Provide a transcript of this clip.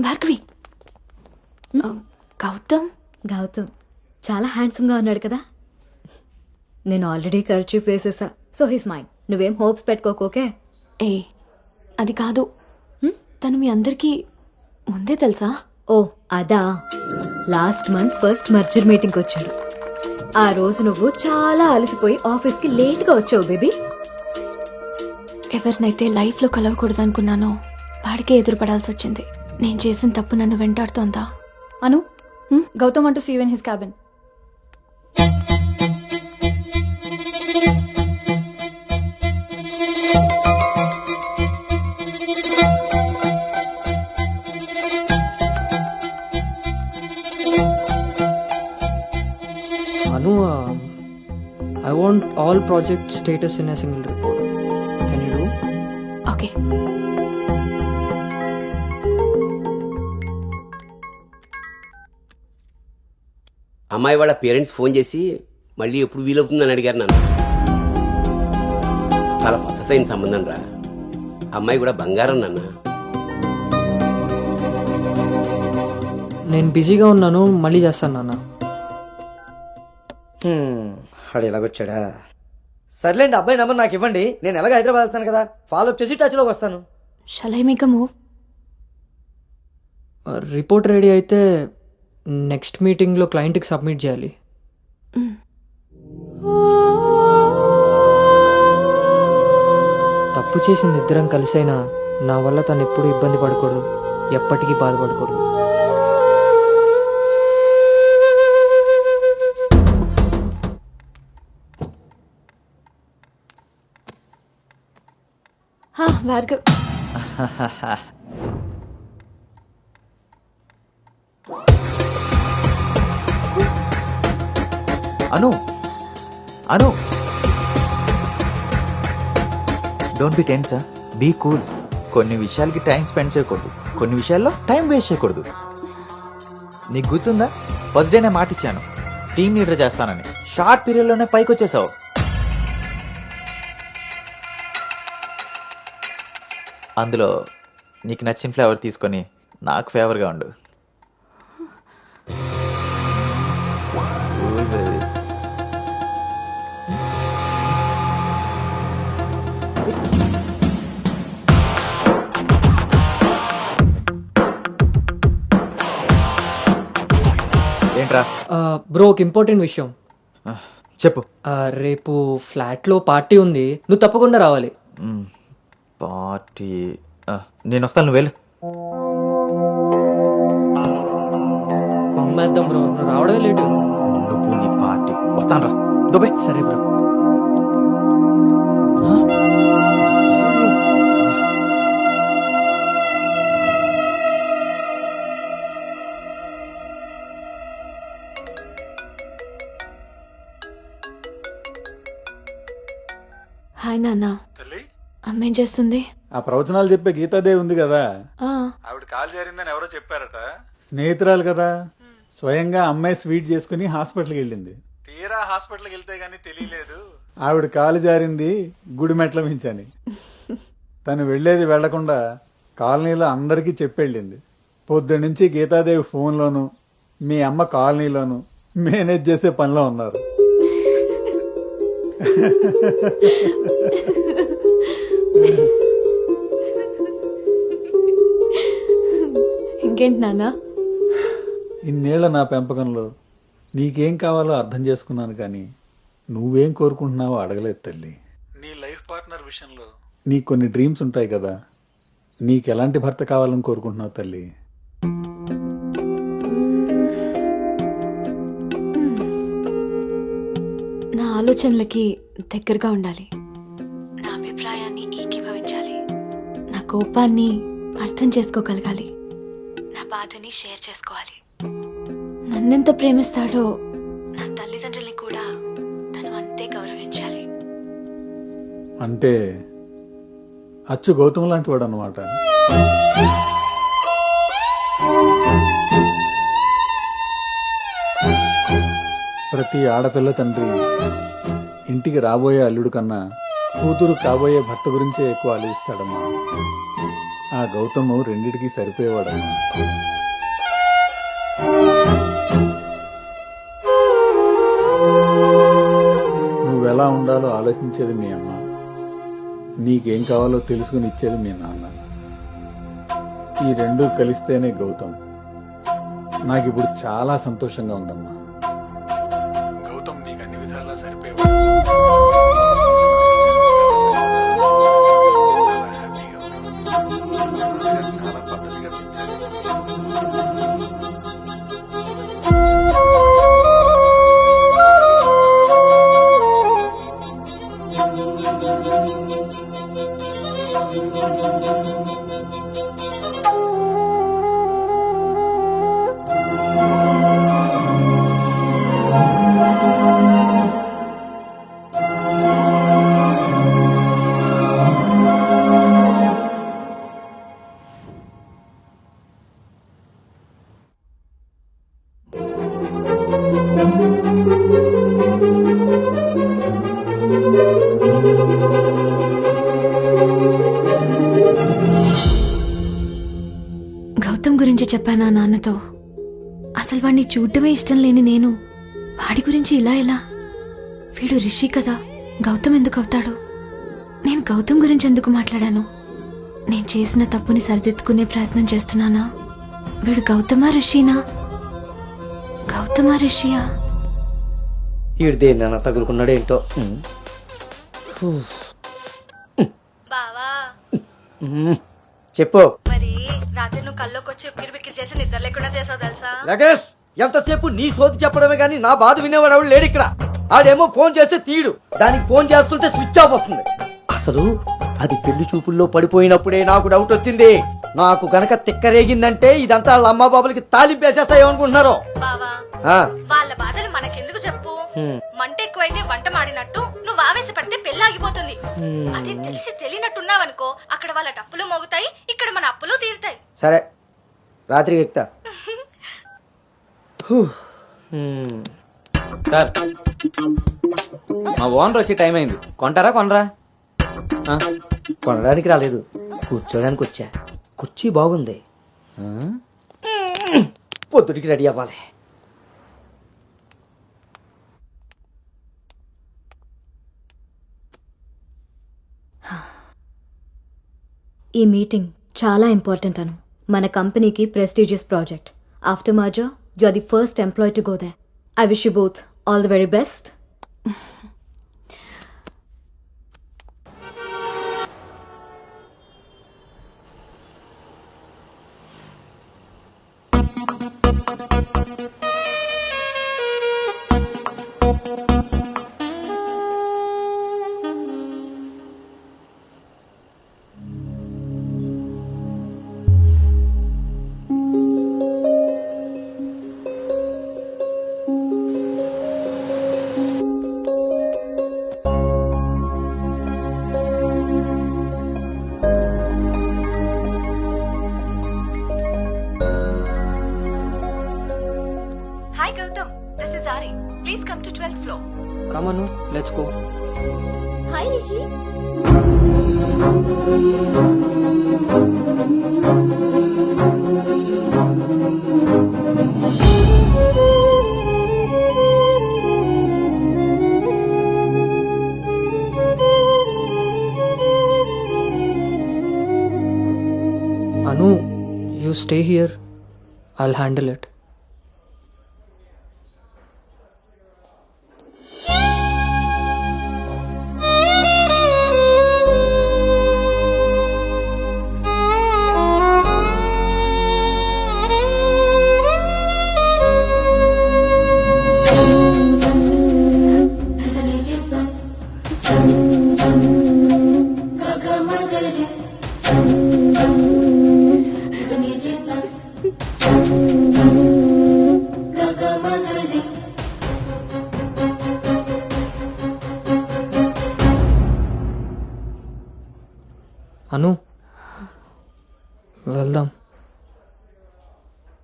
భార్గవి గౌతమ్ గౌతమ్ చాలా హ్యాండ్సమ్గా ఉన్నాడు కదా. నేను ఆల్రెడీ ఖర్చు వేసేసా, సో హిస్ మైండ్. నువ్వేం హోప్స్ పెట్టుకోకే. ఏ అది కాదు, తను మీ అందరికీ ముందే తెలుసా? ఓ అదా, లాస్ట్ మంత్ ఫస్ట్ మర్జర్ మీటింగ్కి వచ్చాడు. ఆ రోజు నువ్వు చాలా అలసిపోయి ఆఫీస్కి లేట్గా వచ్చావు బేబీ. ఎవరినైతే లైఫ్లో కలవకూడదు అనుకున్నానో వాడికే ఎదురుపడాల్సి వచ్చింది. నేను చేసిన తప్పు నన్ను వెంటాడుతోందా? అను, Gautam want to see you in his cabin. Anu, I want all project status in a single report. Can you do? Okay. అమ్మాయి వాళ్ళ పేరెంట్స్ ఫోన్ చేసి మళ్ళీ ఎప్పుడు వీలవుతుందని అడిగారు నన్ను. చాలా పద్ధతైన సంబంధం రా. అమ్మాయి కూడా బంగారం నాన్న. నేను బిజీగా ఉన్నాను, మళ్ళీ చేస్తాను నాన్న. వాడు ఎలాగొచ్చాడా? సర్లేండి, అబ్బాయి నెంబర్ నాకు ఇవ్వండి. నేను ఎలాగ హైదరాబాద్ వెళ్తాను కదా, ఫాలో అప్ చేసి టచ్లోకి వస్తాను. Shall I make a move? Report ready అయితే నెక్స్ట్ మీటింగ్లో క్లయింట్కి సబ్మిట్ చేయాలి. తప్పు చేసింది ఇద్దరం కలిసైనా నా వల్ల తను ఎప్పుడు ఇబ్బంది పడకూడదు, ఎప్పటికీ బాధపడకూడదు. Bhargav, Anu Anu, don't be tense, be cool. కొన్ని విషయాలకి టైం స్పెండ్ చేయకూడదు, కొన్ని విషయాల్లో టైం వేస్ట్ చేయకూడదు. నీకు గుర్తుందా, ఫస్ట్ డే నేను మాట ఇచ్చాను టీమ్ లీడర్ చేస్తానని. షార్ట్ పీరియడ్లోనే పైకి వచ్చేసావు. అందులో నీకు నచ్చిన ఫ్లేవర్ తీసుకొని నాకు ఫేవర్గా ఉండు. ఏంట్రా? బ్రో, ఒక ఇంపార్టెంట్ విషయం. చెప్పు. రేపు ఫ్లాట్లో పార్టీ ఉంది, నువ్వు తప్పకుండా రావాలి. పార్టీ? నేను వస్తాను, నువ్వు వెళ్ళు. కొమ్మేద్దాం బ్రో, నువ్వు రావడమే లేటు. నువ్వు నీ పార్టీ, వస్తాను రా. దుబాయ్. సరే బ్రో. హాయ్ నాన్న. అమ్మేం చేస్తుంది? ఆ ప్రవచనాలు చెప్పే గీతాదేవి ఉంది కదా, ఆ, ఆవిడ కాలు జారిందని ఎవరో చెప్పారట. స్నేహితురాలు కదా, స్వయంగా అమ్మాయి స్వీట్ చేసుకుని హాస్పిటల్కి వెళ్ళింది. తీరా హాస్పిటల్కి వెళ్తే గానీ తెలియలేదు ఆవిడ కాలు జారింది గుడి మెట్ల మించని. తను వెళ్లేది వెళ్లకుండా కాలనీలో అందరికీ చెప్పెళ్ళింది. పొద్దున్నుంచి గీతాదేవి ఫోన్లోను, మీ అమ్మ కాలనీలోను మేనేజ్ చేసే పనిలో ఉన్నారు. ఇంకేంటి నాన్న? ఇన్నేళ్ల నా పెంపకంలో నీకేం కావాలో అర్థం చేసుకున్నాను, కానీ నువ్వేం కోరుకుంటున్నావో అడగలేదు తల్లి. నీ లైఫ్ పార్ట్నర్ విషయంలో నీకు కొన్ని డ్రీమ్స్ ఉంటాయి కదా, నీకు ఎలాంటి భర్త కావాలని కోరుకుంటున్నావు తల్లి? నా ఆలోచనలకి దగ్గరగా ఉండాలి, నా అభిప్రాయాన్ని ఏకీభవించాలి, నా కోపాన్ని అర్థం చేసుకోగలగాలి, నా బాధని షేర్ చేసుకోవాలి. నన్నెంత ప్రేమిస్తాడో నా తల్లిదండ్రుల్ని కూడా తను అంతే గౌరవించాలి. అంటే అచ్చు గౌతమ్ లాంటి వాడు అన్నమాట. ప్రతి ఆడపిల్ల తండ్రి ఇంటికి రాబోయే అల్లుడు కన్నా కూతురు కాబోయే భర్త గురించే ఎక్కువ ఆలోచిస్తాడమ్మా. ఆ గౌతమ్ రెండిటికి సరిపోయేవాడమ్మా. నువ్వెలా ఉండాలో ఆలోచించేది మీ అమ్మ, నీకేం కావాలో తెలుసుకుని ఇచ్చేది మీ నాన్న. ఈ రెండూ కలిస్తేనే గౌతమ్. నాకిప్పుడు చాలా సంతోషంగా ఉందమ్మా. గౌతమ్ నీకు అన్ని విధాలా సరిపోయేవాడు. చాలా హ్యాపీగా ఉన్నావు. చాలా పద్ధతిగా పెంచారు. గౌతమ్ గురించి చెప్పానా నాన్నతో? అసలు వాడిని చూడటమే ఇష్టం లేని నేను వాడి గురించి ఇలా ఎలా? వీడు రిషి కదా, గౌతమ్ ఎందుకు అవుతాడు? నేను గౌతమ్ గురించి ఎందుకు మాట్లాడాను? నేను చేసిన తప్పుని సరిదిద్దుకునే ప్రయత్నం చేస్తున్నానా? వీడు గౌతమా రిషినా? గౌతమా రిషియా? ఈడు దేన్నైనా తగులుకున్నాడేంటో. బావా చెప్పు. మరి రాత్రి నువ్వు కల్లోకి వచ్చి ఉక్కిరి బిక్కిరి చేసి నిద్ర లేకుండా చేసావు తెలుసా? లగేష్, ఎంతసేపు నీ సోది చెప్పడమే గానీ నా బాధ వినేవాడు ఎవడు లేడు ఇక్కడ. ఆడేమో ఫోన్ చేస్తే తీయడు, దానికి ఫోన్ చేస్తుంటే స్విచ్ ఆఫ్ వస్తుంది. అసలు అది పెళ్లి చూపుల్లో పడిపోయినప్పుడే నాకు డౌట్ వచ్చింది. నాకు గనక తిక్కరేగిందంటే ఇదంతా వాళ్ళ అమ్మా బాబులకి తాలింపేసేస్తాయో అనుకుంటున్నారు. బావా ఆ, వాళ్ళ బాధలు మనకెందుకు చెప్పు? మంట ఎక్కువైతే వంట మాడినట్టు నువ్వు ఆవేశపడితే పెళ్లి ఆగిపోతుంది. అదే తెలిసి తెలియనట్టున్నావనుకో, అక్కడ వాళ్ళ డప్పులు మోగుతాయి, ఇక్కడ మన అప్పులు తీరుతాయి. సరే రాత్రికి ఎక్కుతా. సార్, మా ఓనర్ వచ్చే టైం అయింది. కొంటారా కొనరా? కొనడానికి రాలేదు, కూర్చోడానికి వచ్చా. కుర్చీ బాగుంది, పొద్దుటికి రెడీ అవ్వాలి. ఈ మీటింగ్ చాలా ఇంపార్టెంట్ అను. మన కంపెనీకి prestigious project. After merger you are the first employee to go there. I wish you both all the very best. Hi Gautam, this is Aari. Please come to 12th floor. Come on, let's go. Hi Rishi. Anu, you stay here. I'll handle it. Anu, వెళ్దాం.